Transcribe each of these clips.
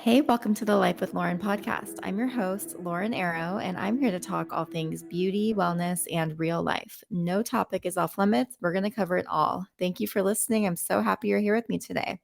Hey, welcome to the Life with Lauren podcast. I'm your host, Lauren Erro, and I'm here to talk all things beauty, wellness, and real life. No topic is off limits. We're going to cover it all. Thank you for listening. I'm so happy you're here with me today.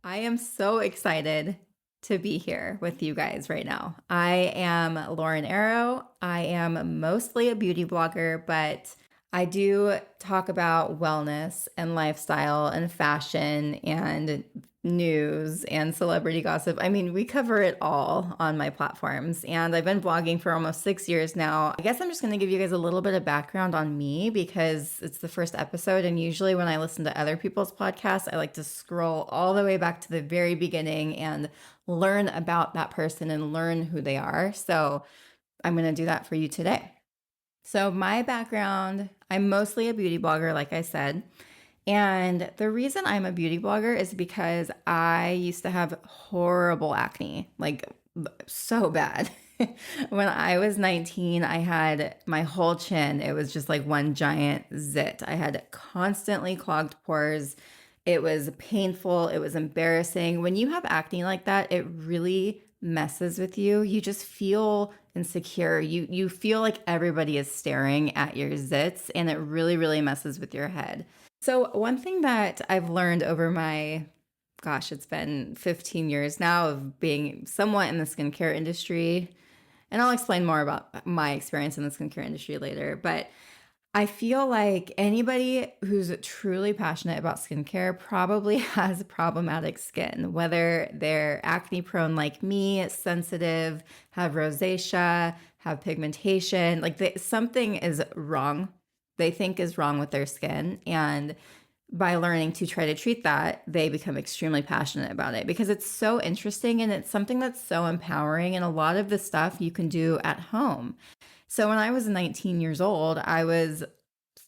I am so excited to be here with you guys right now. I am Lauren Arrow. I am mostly a beauty blogger, but I do talk about wellness and lifestyle and fashion and news and celebrity gossip. I mean, we cover it all on my platforms. And I've been blogging for almost 6 years now. I guess I'm just going to give you guys a little bit of background on me because it's the first episode. And usually when I listen to other people's podcasts, I like to scroll all the way back to the very beginning and learn about that person and learn who they are. So I'm going to do that for you today. So my background, I'm mostly a beauty blogger, like I said. And the reason I'm a beauty blogger is because I used to have horrible acne, like so bad. When I was 19, I had my whole chin. It was just like one giant zit. I had constantly clogged pores. It was painful. It was embarrassing. When you have acne like that, it really messes with you. You just feel insecure. You feel like everybody is staring at your zits, and it really, really messes with your head. So one thing that I've learned over my, it's been 15 years now of being somewhat in the skincare industry, and I'll explain more about my experience in the skincare industry later, but I feel like anybody who's truly passionate about skincare probably has problematic skin, whether they're acne prone like me, sensitive, have rosacea, have pigmentation, something is wrong. They think is wrong with their skin. And by learning to try to treat that, they become extremely passionate about it because it's so interesting and it's something that's so empowering. And a lot of the stuff you can do at home. So when I was 19 years old, I was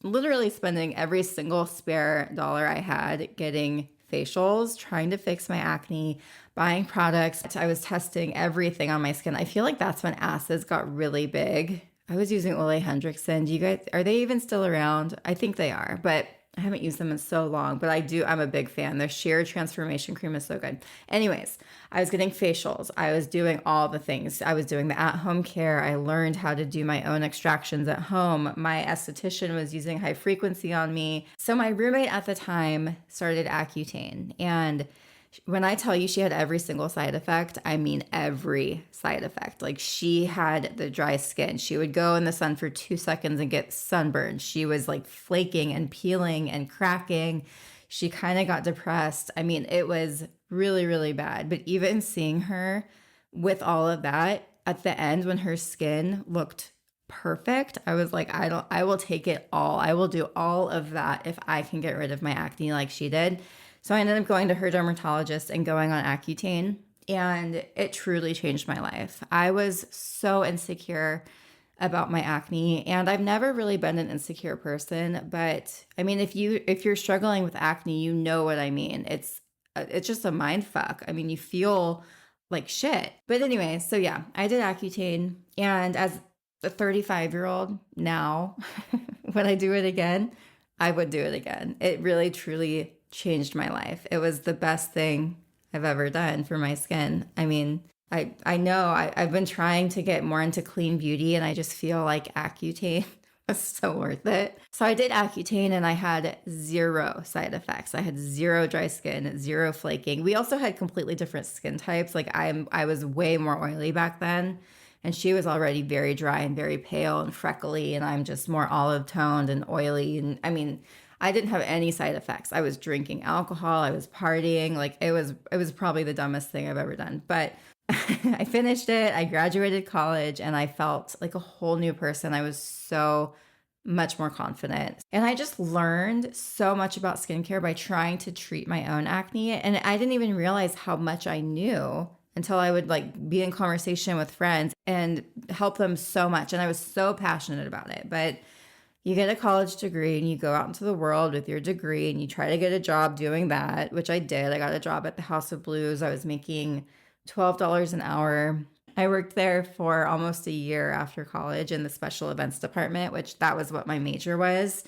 literally spending every single spare dollar I had getting facials, trying to fix my acne, buying products. I was testing everything on my skin. I feel like that's when acids got really big. I was using Ole Hendrickson. Do you guys, are they even still around? I think they are, but I haven't used them in so long, but I'm a big fan. Their sheer transformation cream is so good. Anyways, I was getting facials. I was doing all the things. I was doing the at-home care. I learned how to do my own extractions at home. My esthetician was using high frequency on me. So my roommate at the time started Accutane, and when I tell you she had every single side effect, I mean every side effect. Like she had the dry skin. She would go in the sun for 2 seconds and get sunburned. She was like flaking and peeling and cracking. She kind of got depressed. I mean, it was really, really bad. But even seeing her with all of that at the end when her skin looked perfect, I was like, I will take it all. I will do all of that if I can get rid of my acne like she did. So I ended up going to her dermatologist and going on Accutane, and it truly changed my life. I was so insecure about my acne, and I've never really been an insecure person, but I mean, if you're struggling with acne, you know what I mean. It's just a mind fuck. I mean, you feel like shit. But anyway, so yeah, I did Accutane, and as a 35-year-old now, would I do it again? I would do it again. It really truly changed my life. It was the best thing I've ever done for my skin. I mean, I know I've been trying to get more into clean beauty, and I just feel like Accutane was so worth it. So I did Accutane and I had zero side effects. I had zero dry skin, zero flaking. We also had completely different skin types. Like I was way more oily back then, and she was already very dry and very pale and freckly, and I'm just more olive toned and oily. And I mean, I didn't have any side effects. I was drinking alcohol, I was partying, like it was probably the dumbest thing I've ever done. But I finished it. I graduated college and I felt like a whole new person. I was so much more confident. And I just learned so much about skincare by trying to treat my own acne. And I didn't even realize how much I knew until I would like be in conversation with friends and help them so much. And I was so passionate about it. But you get a college degree and you go out into the world with your degree and you try to get a job doing that, which I did. I got a job at the House of Blues. I was making $12 an hour. I worked there for almost a year after college in the special events department, which that was what my major was.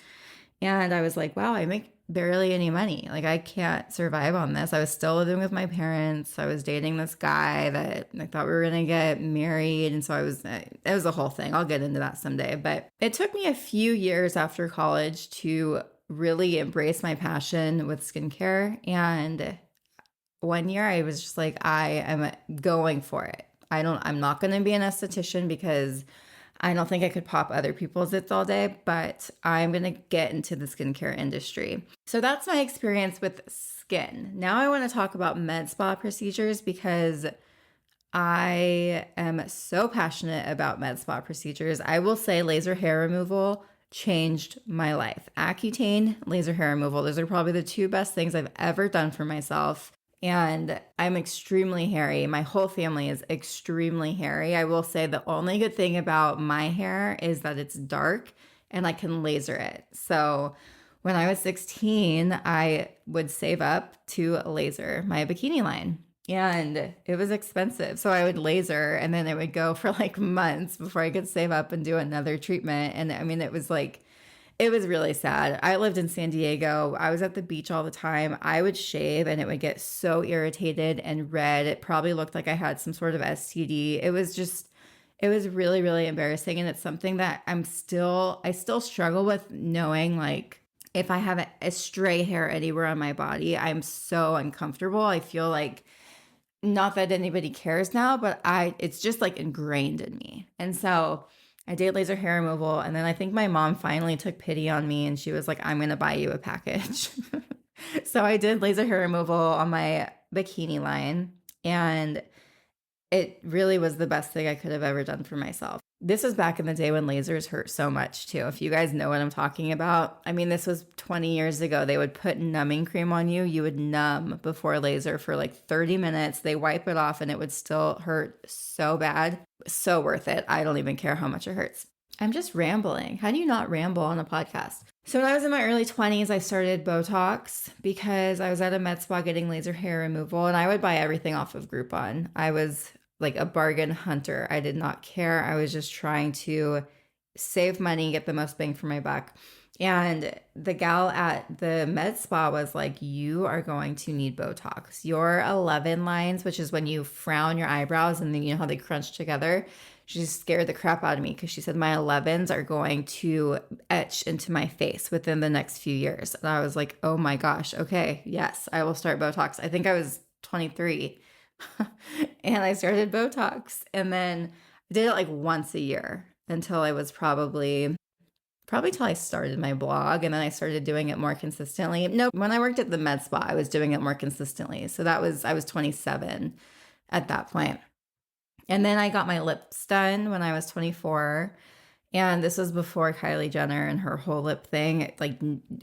And I was like, wow, I make barely any money. Like, I can't survive on this. I was still living with my parents. I was dating this guy that I thought we were going to get married. And so it was a whole thing. I'll get into that someday. But it took me a few years after college to really embrace my passion with skincare. And one year I was just like, I am going for it. I'm not going to be an esthetician because I don't think I could pop other people's zits all day, but I'm going to get into the skincare industry. So that's my experience with skin. Now I want to talk about med spa procedures because I am so passionate about med spa procedures. I will say laser hair removal changed my life. Accutane, laser hair removal, those are probably the two best things I've ever done for myself. And I'm extremely hairy. My whole family is extremely hairy. I will say the only good thing about my hair is that it's dark and I can laser it. So when I was 16, I would save up to laser my bikini line. And it was expensive. So I would laser and then it would go for like months before I could save up and do another treatment. And I mean, it was really sad. I lived in San Diego. I was at the beach all the time. I would shave and it would get so irritated and red. It probably looked like I had some sort of STD. It was really, really embarrassing. And it's something that I still struggle with knowing, like, if I have a stray hair anywhere on my body, I'm so uncomfortable. I feel like, not that anybody cares now, but it's just like ingrained in me. And so I did laser hair removal. And then I think my mom finally took pity on me and she was like, I'm going to buy you a package. So I did laser hair removal on my bikini line. And it really was the best thing I could have ever done for myself. This was back in the day when lasers hurt so much too. If you guys know what I'm talking about. I mean, this was 20 years ago. They would put numbing cream on you. You would numb before laser for like 30 minutes. They wipe it off and it would still hurt so bad. So worth it. I don't even care how much it hurts. I'm just rambling. How do you not ramble on a podcast? So when I was in my early 20s, I started Botox because I was at a med spa getting laser hair removal and I would buy everything off of Groupon. I was like a bargain hunter. I did not care. I was just trying to save money, get the most bang for my buck. And the gal at the med spa was like, you are going to need Botox. Your 11 lines, which is when you frown your eyebrows and then you know how they crunch together. She scared the crap out of me because she said my 11s are going to etch into my face within the next few years. And I was like, oh my gosh, okay, yes, I will start Botox. I think I was 23 and I started Botox and then I did it like once a year until I was probably till I started my blog and then I started doing it more consistently. No, when I worked at the med spa, I was doing it more consistently. So I was 27 at that point. And then I got my lips done when I was 24. And this was before Kylie Jenner and her whole lip thing. Like,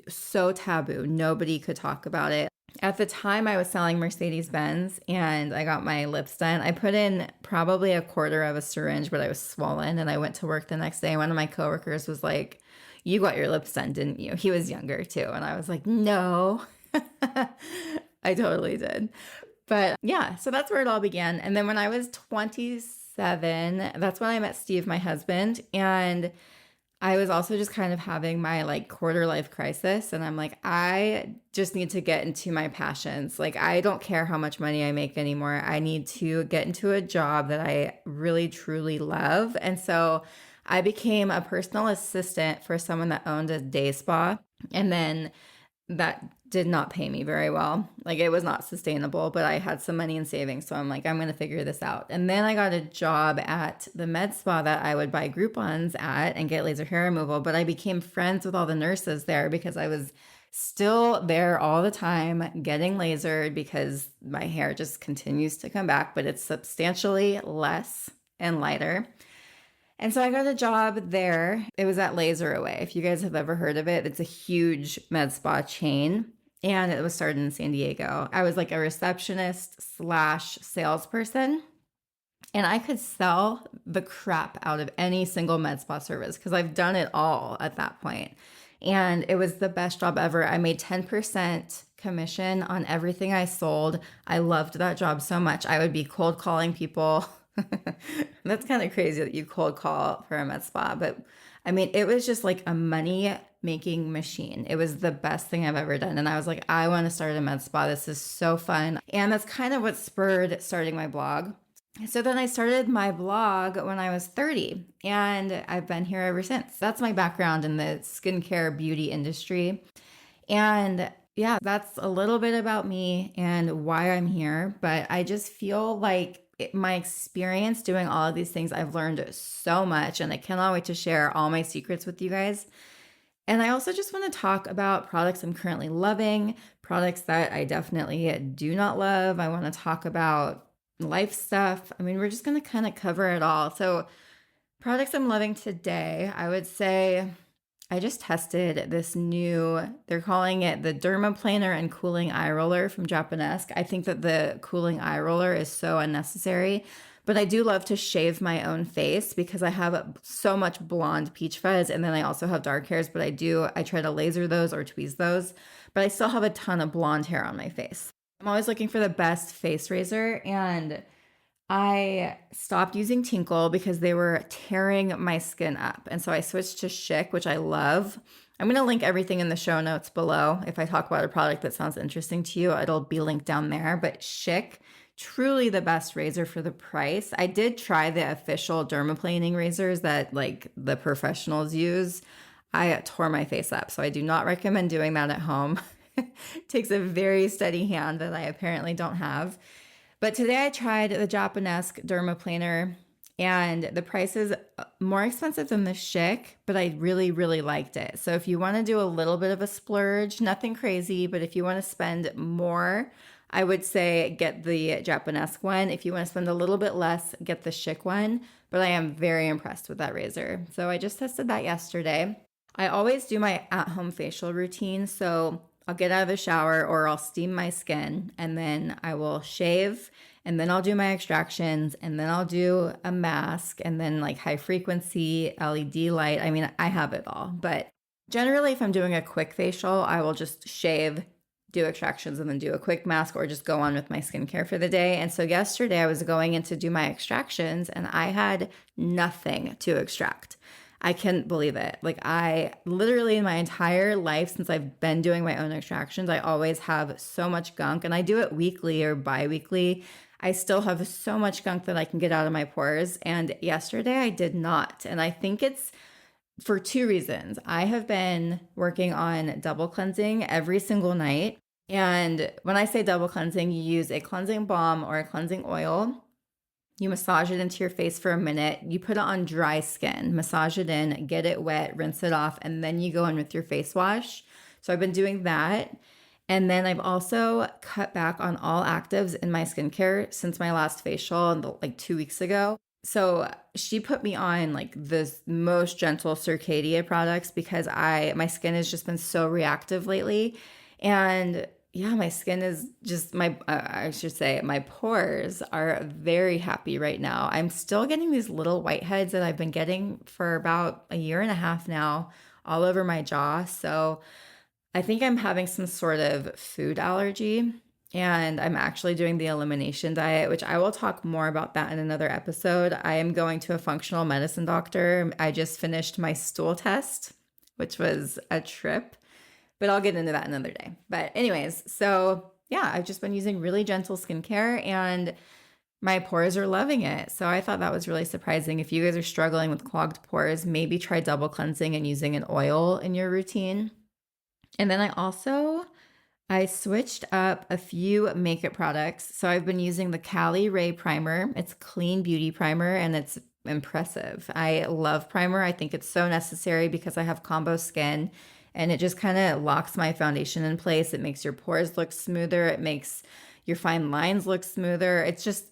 so taboo. Nobody could talk about it. At the time, I was selling Mercedes-Benz and I got my lips done. I put in probably a quarter of a syringe, but I was swollen. And I went to work the next day. One of my coworkers was like, you got your lips done, didn't you? He was younger too. And I was like, no, I totally did. But yeah, so that's where it all began. And then when I was 27, that's when I met Steve, my husband. And I was also just kind of having my like quarter life crisis. And I'm like, I just need to get into my passions. Like, I don't care how much money I make anymore. I need to get into a job that I really, truly love. And so I became a personal assistant for someone that owned a day spa. And then that did not pay me very well. Like, it was not sustainable, but I had some money in savings. So I'm like, I'm going to figure this out. And then I got a job at the med spa that I would buy Groupons at and get laser hair removal. But I became friends with all the nurses there because I was still there all the time getting lasered because my hair just continues to come back, but it's substantially less and lighter. And so I got a job there. It was at Laser Away. If you guys have ever heard of it, it's a huge med spa chain. And it was started in San Diego. I was like a receptionist / salesperson. And I could sell the crap out of any single med spa service because I've done it all at that point. And it was the best job ever. I made 10% commission on everything I sold. I loved that job so much. I would be cold calling people. That's kind of crazy that you cold call for a med spa, but I mean, it was just like a money making machine. It was the best thing I've ever done. And I was like, I want to start a med spa. This is so fun. And that's kind of what spurred starting my blog. So then I started my blog when I was 30, and I've been here ever since. That's my background in the skincare beauty industry. And yeah, that's a little bit about me and why I'm here. But I just feel like my experience doing all of these things, I've learned so much, and I cannot wait to share all my secrets with you guys. And I also just want to talk about products I'm currently loving, products that I definitely do not love. I want to talk about life stuff. I mean, we're just going to kind of cover it all. So, products I'm loving today, I would say I just tested this new, they're calling it the Dermaplaner and Cooling Eye Roller from Japanesque. I think that the cooling eye roller is so unnecessary, but I do love to shave my own face because I have so much blonde peach fuzz, and then I also have dark hairs, but I try to laser those or tweeze those, but I still have a ton of blonde hair on my face. I'm always looking for the best face razor, and I stopped using Tinkle because they were tearing my skin up. And so I switched to Schick, which I love. I'm going to link everything in the show notes below. If I talk about a product that sounds interesting to you, it'll be linked down there. But Schick, truly the best razor for the price. I did try the official dermaplaning razors that like the professionals use. I tore my face up. So I do not recommend doing that at home. It takes a very steady hand that I apparently don't have. But today I tried the Japanesque Dermaplaner, and the price is more expensive than the Schick, but I really, really liked it. So if you want to do a little bit of a splurge, nothing crazy, but if you want to spend more, I would say get the Japanesque one. If you want to spend a little bit less, get the Schick one. But I am very impressed with that razor. So I just tested that yesterday. I always do my at-home facial routine. So I'll get out of the shower or I'll steam my skin, and then I will shave, and then I'll do my extractions, and then I'll do a mask, and then like high frequency LED light. I mean, I have it all, but generally if I'm doing a quick facial, I will just shave, do extractions, and then do a quick mask, or just go on with my skincare for the day. And so yesterday I was going in to do my extractions, and I had nothing to extract. I couldn't believe it. Like, I literally in my entire life since I've been doing my own extractions, I always have so much gunk, and I do it weekly or bi-weekly. I still have so much gunk that I can get out of my pores. And yesterday I did not. And I think it's for two reasons. I have been working on double cleansing every single night. And when I say double cleansing, you use a cleansing balm or a cleansing oil. You massage it into your face for a minute. You put it on dry skin, massage it in, get it wet, rinse it off, and then you go in with your face wash. So I've been doing that. And then I've also cut back on all actives in my skincare since my last facial like 2 weeks ago. So she put me on like the most gentle Circadia products because my skin has just been so reactive lately. And yeah, my skin is just I should say my pores are very happy right now. I'm still getting these little whiteheads that I've been getting for about a year and a half now all over my jaw. So I think I'm having some sort of food allergy, and I'm actually doing the elimination diet, which I will talk more about that in another episode. I am going to a functional medicine doctor. I just finished my stool test, which was a trip. But I'll get into that another day. But anyways, so yeah, I've just been using really gentle skincare, and my pores are loving it. So I thought that was really surprising. If you guys are struggling with clogged pores, maybe try double cleansing and using an oil in your routine. And then I switched up a few makeup products. So I've been using the Cali Ray Primer. It's clean beauty primer, and it's impressive. I love primer. I think it's so necessary because I have combo skin. And it just kind of locks my foundation in place. It makes your pores look smoother. It makes your fine lines look smoother. It's just,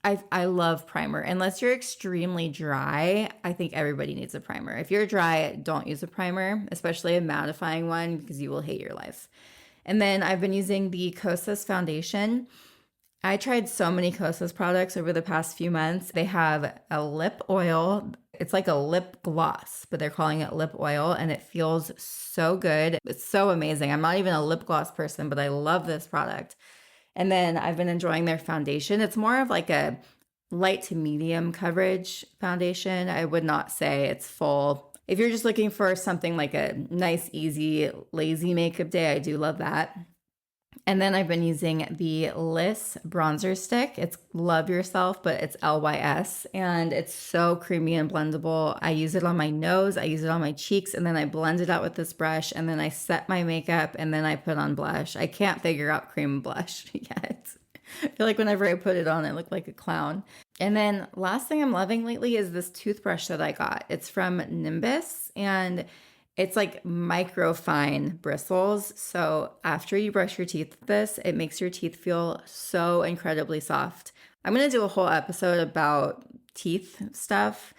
I love primer. Unless you're extremely dry, I think everybody needs a primer. If you're dry, don't use a primer, especially a mattifying one, because you will hate your life. And then I've been using the Kosas foundation. I tried so many Kosas products over the past few months. They have a lip oil. It's like a lip gloss, but they're calling it lip oil, and it feels so good. It's so amazing. I'm not even a lip gloss person, but I love this product. And then I've been enjoying their foundation. It's more of like a light to medium coverage foundation. I would not say it's full. If you're just looking for something like a nice, easy, lazy makeup day, I do love that. And then I've been using the Liss bronzer stick. It's Love Yourself, but it's LYS. And it's so creamy and blendable. I use it on my nose, I use it on my cheeks, and then I blend it out with this brush. And then I set my makeup, and then I put on blush. I can't figure out cream blush yet. I feel like whenever I put it on, I look like a clown. And then last thing I'm loving lately is this toothbrush that I got. It's from Nimbus, and it's like micro fine bristles. So after you brush your teeth with this, it makes your teeth feel so incredibly soft. I'm going to do a whole episode about teeth stuff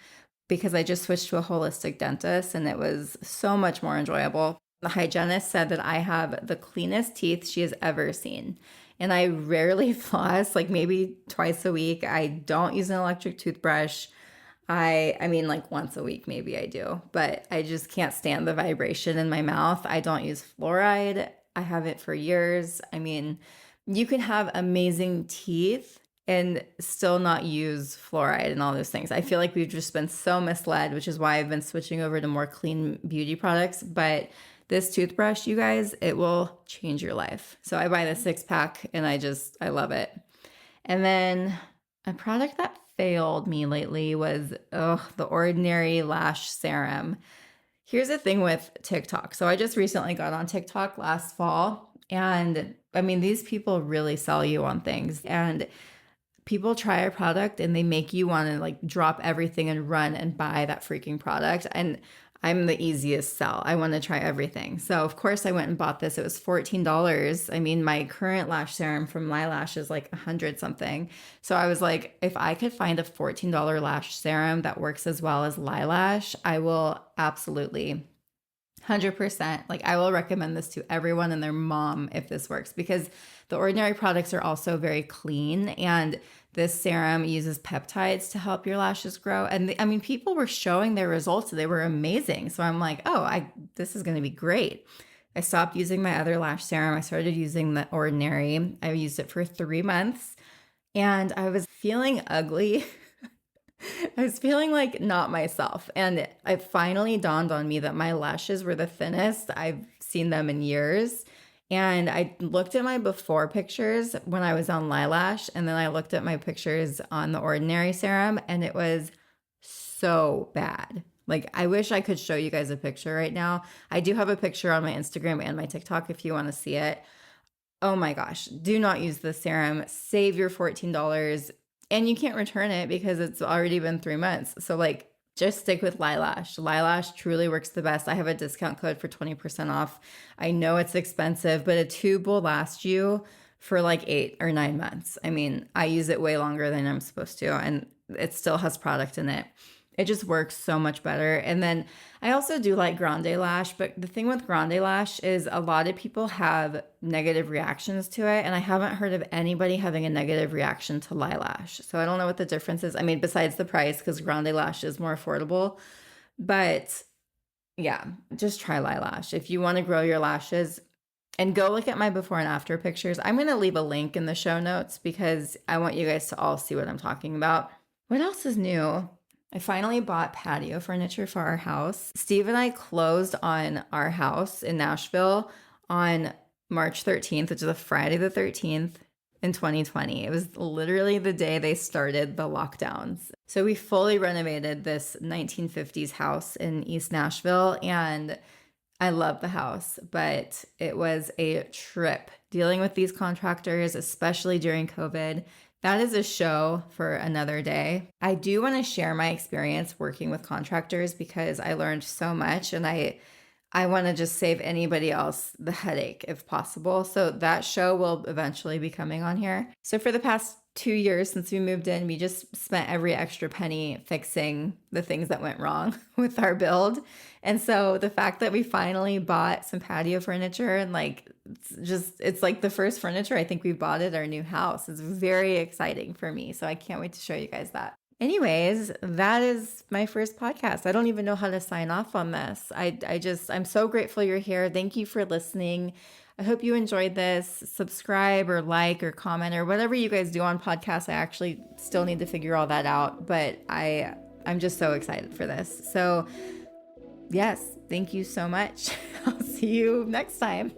because I just switched to a holistic dentist and it was so much more enjoyable. The hygienist said that I have the cleanest teeth she has ever seen. And I rarely floss, like maybe twice a week. I don't use an electric toothbrush. I mean, like once a week, maybe I do, but I just can't stand the vibration in my mouth. I don't use fluoride. I haven't for years. I mean, you can have amazing teeth and still not use fluoride and all those things. I feel like we've just been so misled, which is why I've been switching over to more clean beauty products. But this toothbrush, you guys, it will change your life. So I buy the 6-pack and I love it. And then a product that failed me lately was the Ordinary Lash Serum. Here's the thing with TikTok. So I just recently got on TikTok last fall. And I mean, these people really sell you on things. And people try a product and they make you want to like drop everything and run and buy that freaking product. And I'm the easiest sell. I want to try everything. So of course I went and bought this. It was $14. I mean, my current lash serum from Lash is like 100 something. So I was like, if I could find a $14 lash serum that works as well as Lash, I will absolutely 100%. Like I will recommend this to everyone and their mom if this works because the Ordinary products are also very clean and this serum uses peptides to help your lashes grow. And I mean, people were showing their results. They were amazing. So I'm like, this is going to be great. I stopped using my other lash serum. I started using the Ordinary. I used it for 3 months and I was feeling ugly. I was feeling like not myself. And it finally dawned on me that my lashes were the thinnest I've seen them in years. And I looked at my before pictures when I was on Lash, and then I looked at my pictures on the Ordinary serum, and it was so bad. Like, I wish I could show you guys a picture right now. I do have a picture on my Instagram and my TikTok if you want to see it. Oh my gosh, do not use this serum. Save your $14. And you can't return it because it's already been 3 months. So like, just stick with Lash. Lash truly works the best. I have a discount code for 20% off. I know it's expensive, but a tube will last you for like 8 or 9 months. I mean, I use it way longer than I'm supposed to, and it still has product in it. It just works so much better. And then I also do like Grande Lash, but the thing with Grande Lash is a lot of people have negative reactions to it. And I haven't heard of anybody having a negative reaction to Lash. So I don't know what the difference is. I mean, besides the price, because Grande Lash is more affordable. But yeah, just try Lash. If you want to grow your lashes, and go look at my before and after pictures. I'm going to leave a link in the show notes because I want you guys to all see what I'm talking about. What else is new? I finally bought patio furniture for our house. Steve and I closed on our house in Nashville on March 13th, which is a Friday the 13th in 2020. It was literally the day they started the lockdowns. So we fully renovated this 1950s house in East Nashville, and I love the house, but it was a trip dealing with these contractors, especially during COVID. That is a show for another day. I do want to share my experience working with contractors because I learned so much, and I want to just save anybody else the headache if possible. So that show will eventually be coming on here. So for the past 2 years since we moved in, we just spent every extra penny fixing the things that went wrong with our build. And so the fact that we finally bought some patio furniture and like, it's like the first furniture I think we bought at our new house is very exciting for me. So I can't wait to show you guys that. Anyways, that is my first podcast. I don't even know how to sign off on this. I'm so grateful you're here. Thank you for listening. I hope you enjoyed this. Subscribe or like or comment or whatever you guys do on podcasts. I actually still need to figure all that out, but I'm just so excited for this. So Yes, thank you so much. I'll see you next time.